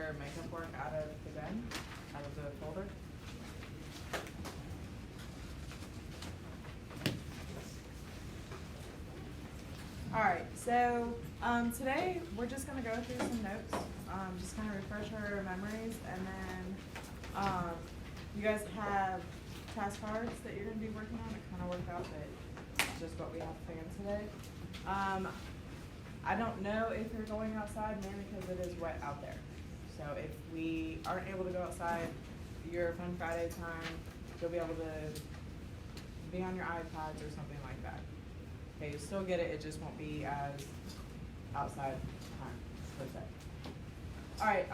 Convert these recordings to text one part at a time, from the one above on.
your makeup work out of the bin, out of the folder. Alright, so today we're just going to go through some notes, just kind of refresh our memories, and then you guys have task cards that you're going to be working on. It kind of worked out that it's just what we have planned today. I don't know if you're going outside, mainly because it is wet out there. So if we aren't able to go outside, your Fun Friday time, you'll be able to be on your iPads or something like that. Okay, you still get it, it just won't be as outside time, per se. Alright,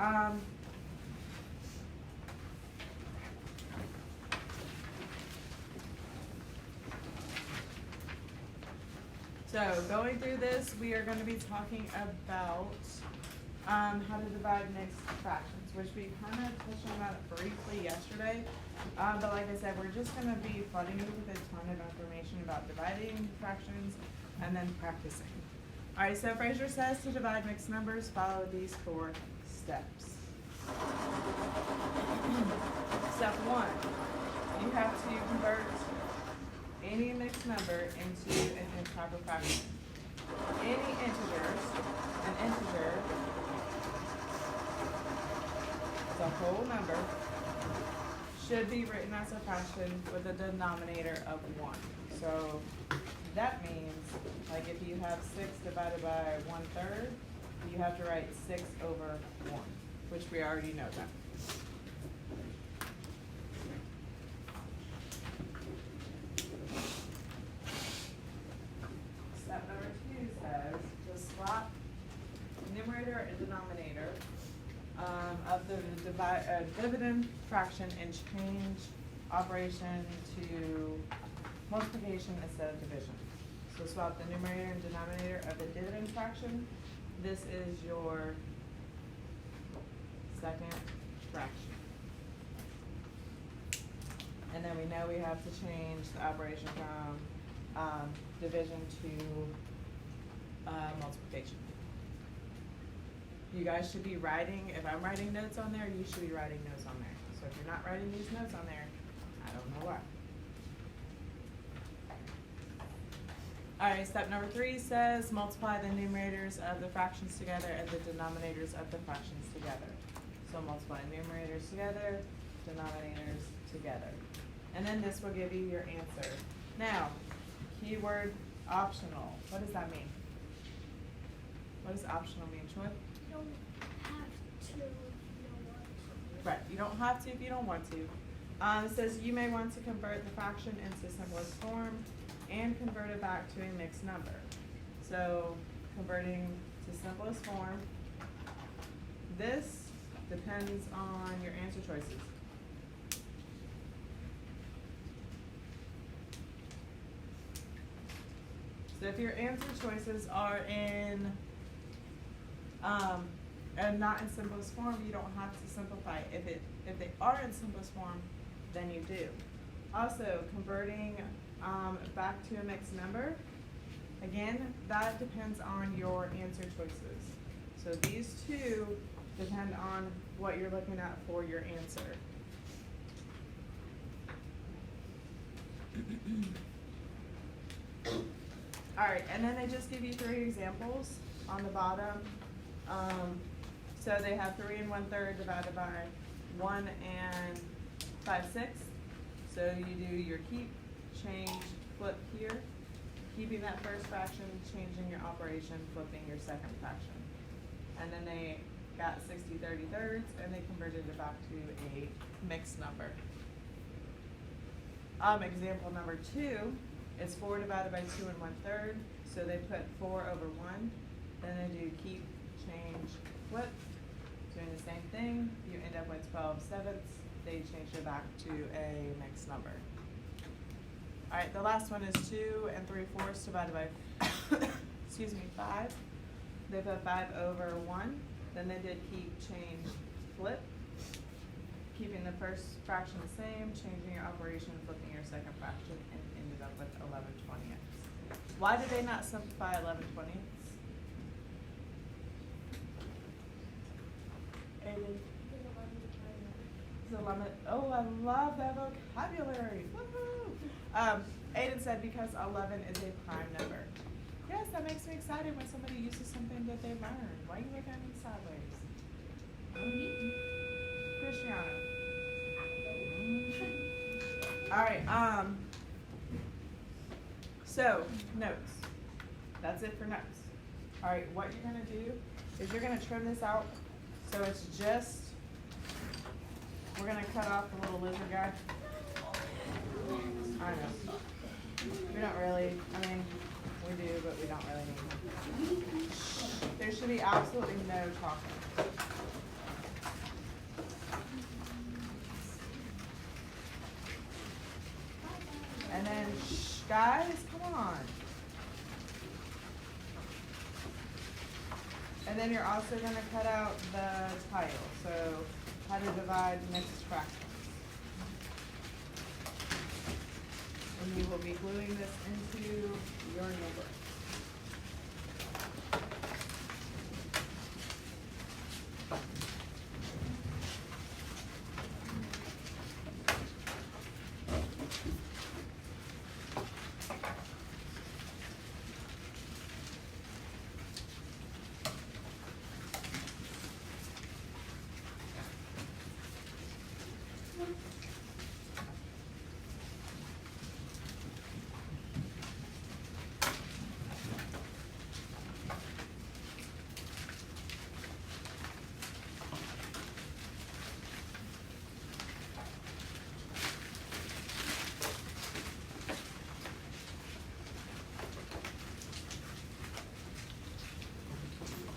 so going through this, we are going to be talking about how to divide mixed fractions, which we kind of touched on that briefly yesterday. But like I said, we're just going to be flooding you with a ton of information about dividing fractions and then practicing. Alright, so Fraser says to divide mixed numbers, follow these 4 steps. Step 1, you have to convert any mixed number into an improper fraction. Any integers, an integer is a whole number, should be written as a fraction with a denominator of 1. So that means, like if you have 6 divided by 1/3, you have to write 6 over 1, which we already know that. Step number 2 says to swap numerator and denominator of the dividend fraction and change operation to multiplication instead of division. So swap the numerator and denominator of the dividend fraction. This is your second fraction. And then we know we have to change the operation from division to multiplication. You guys should be writing, if I'm writing notes on there, you should be writing notes on there. So if you're not writing these notes on there, I don't know why. Alright, step number 3 says multiply the numerators of the fractions together and the denominators of the fractions together. So multiply numerators together, denominators together. And then this will give you your answer. Now, keyword optional. What does that mean? What does optional mean, Troy? You don't have to if you don't want to. Right, you don't have to if you don't want to. It says you may want to convert the fraction into simplest form and convert it back to a mixed number. So converting to simplest form, this depends on your answer choices. So if your answer choices are in and not in simplest form, you don't have to simplify. If they are in simplest form, then you do. Also, converting back to a mixed number, again, that depends on your answer choices. So these two depend on what you're looking at for your answer. Alright, and then they just give you 3 examples on the bottom. So they have 3 1/3 divided by 1 5/6. So you do your keep, change, flip here, keeping that first fraction, changing your operation, flipping your second fraction. And then they got 60 30/3 and they converted it back to a mixed number. Example number 2 is 4 divided by 2 1/3. So they put 4 over 1. Then they do keep, change, flip. Doing the same thing. You end up with 12/7. They changed it back to a mixed number. Alright, the last one is 2 3/4 divided by 5. They put 5 over 1. Then they did keep, change, flip. Keeping the first fraction the same, changing your operation, flipping your second fraction, and ended up with 11/20. Why did they not simplify 11/20? And I love that vocabulary. Woohoo! Aiden said because 11 is a prime number. Yes, that makes me excited when somebody uses something that they learned. Why are you looking at me sideways? Cristiano. All right. So notes. That's it for notes. All right. What you're gonna do is you're gonna trim this out. So it's just. We're gonna cut off the little lizard guy. I know. We don't really. I mean, we do, but we don't really need him. There should be absolutely no talking. And then, guys, come on. And then you're also going to cut out the title. So, how to divide mixed fractions. And you will be gluing this into your notebook.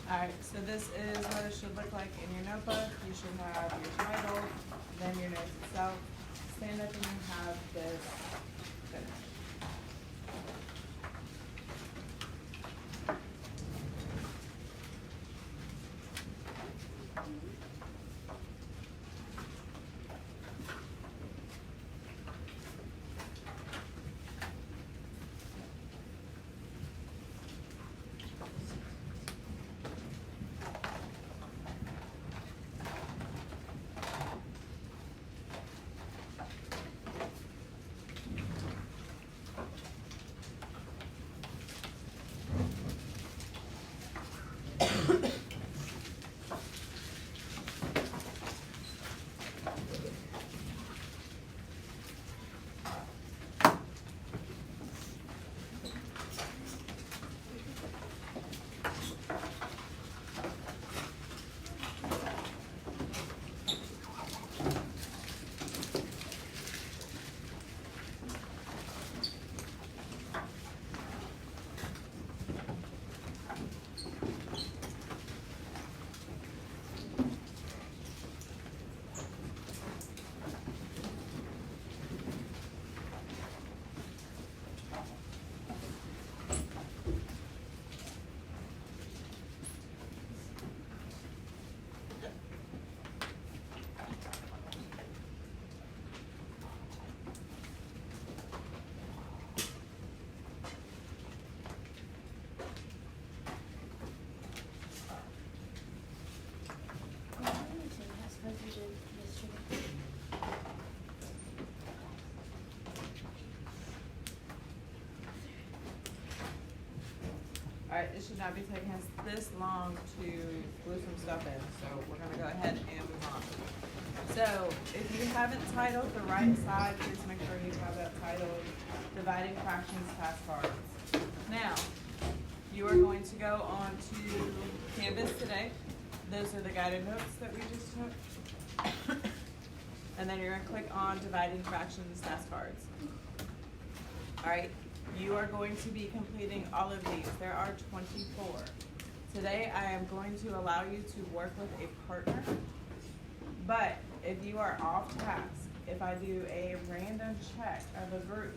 Alright, so this is what it should look like in your notebook. You should have your title, then your notes itself. Stand up and you have this finished. Alright, it should not be taking us this long to glue some stuff in, so we're going to go ahead and move on. So, if you haven't titled the right side, please make sure you have that titled Dividing Fractions Task Cards. Now, you are going to go on to Canvas today. Those are the guided notes that we just took. And then you're going to click on Dividing Fractions Task Cards. Alright. You are going to be completing all of these. There are 24. Today I am going to allow you to work with a partner, but if you are off task, if I do a random check of a group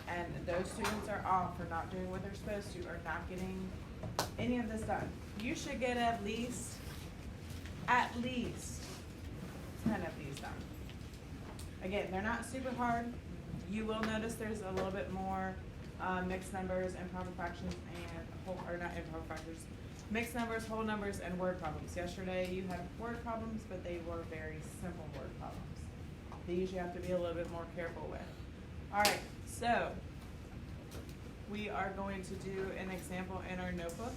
and those students are off or not doing what they're supposed to or not getting any of this done, you should get at least 10 of these done. Again, they're not super hard. You will notice there's a little bit more mixed numbers, improper fractions, and whole, or not improper fractions, mixed numbers, whole numbers, and word problems. Yesterday you had word problems, but they were very simple word problems. These you have to be a little bit more careful with. All right, so we are going to do an example in our notebook.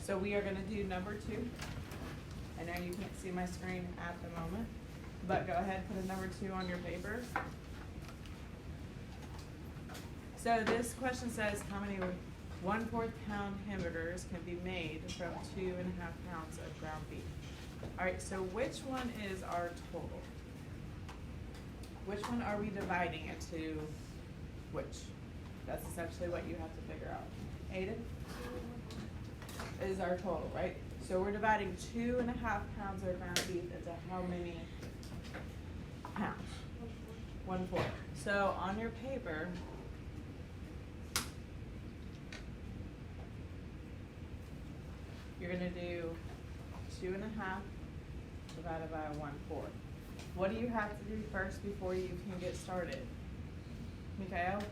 So we are gonna do number 2. I know you can't see my screen at the moment, but go ahead, put a number 2 on your paper. So this question says how many 1/4 pound hamburgers can be made from 2.5 pounds of ground beef. All right, so which one is our total? Which one are we dividing it to which? That's essentially what you have to figure out. Aiden? Is our total, right? So we're dividing 2.5 pounds of ground beef into how many pounds? 1/4. So on your paper, you're gonna do 2.5 divided by 1/4. What do you have to do first before you can get started? Mikhail?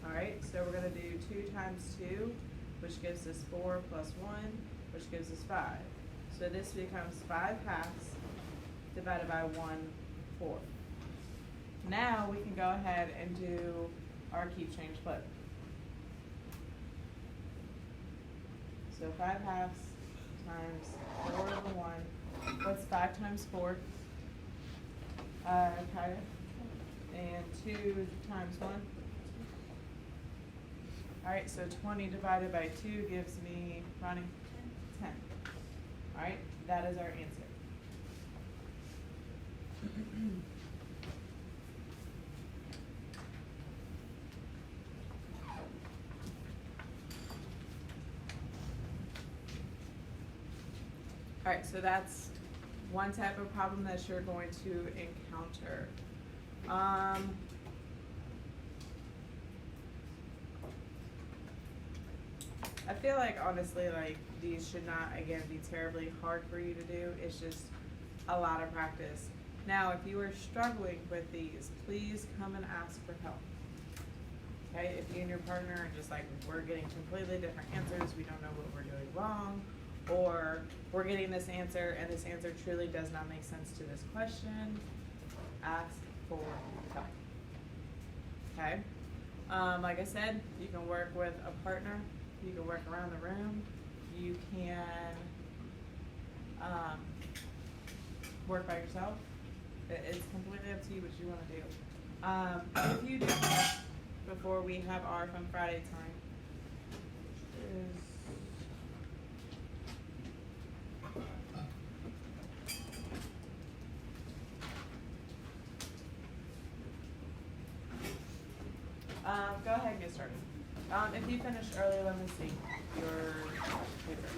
Alright, so we're gonna do 2 times 2, which gives us 4 plus 1, which gives us 5. So this becomes 5/2 divided by 1/4. Now we can go ahead and do our keep, change, flip. So 5/2 times 4/1. What's 5 times 4? Kaya? And 2 times 1? Alright, so 20 divided by 2 gives me, Ronnie? 10. Alright, that is our answer. Alright, so that's one type of problem that you're going to encounter. I feel like honestly, like these should not, again, be terribly hard for you to do. It's just a lot of practice. Now, if you are struggling with these, please come and ask for help. Okay, if you and your partner are just like, we're getting completely different answers, we don't know what we're doing wrong, or we're getting this answer and this answer truly does not make sense to this question, ask for help. Okay? Like I said, you can work with a partner, you can work around the room, you can work by yourself. It's completely up to you what you want to do. If you do, before we have our Fun Friday time, go ahead and get started. If you finished early, let me see your paper.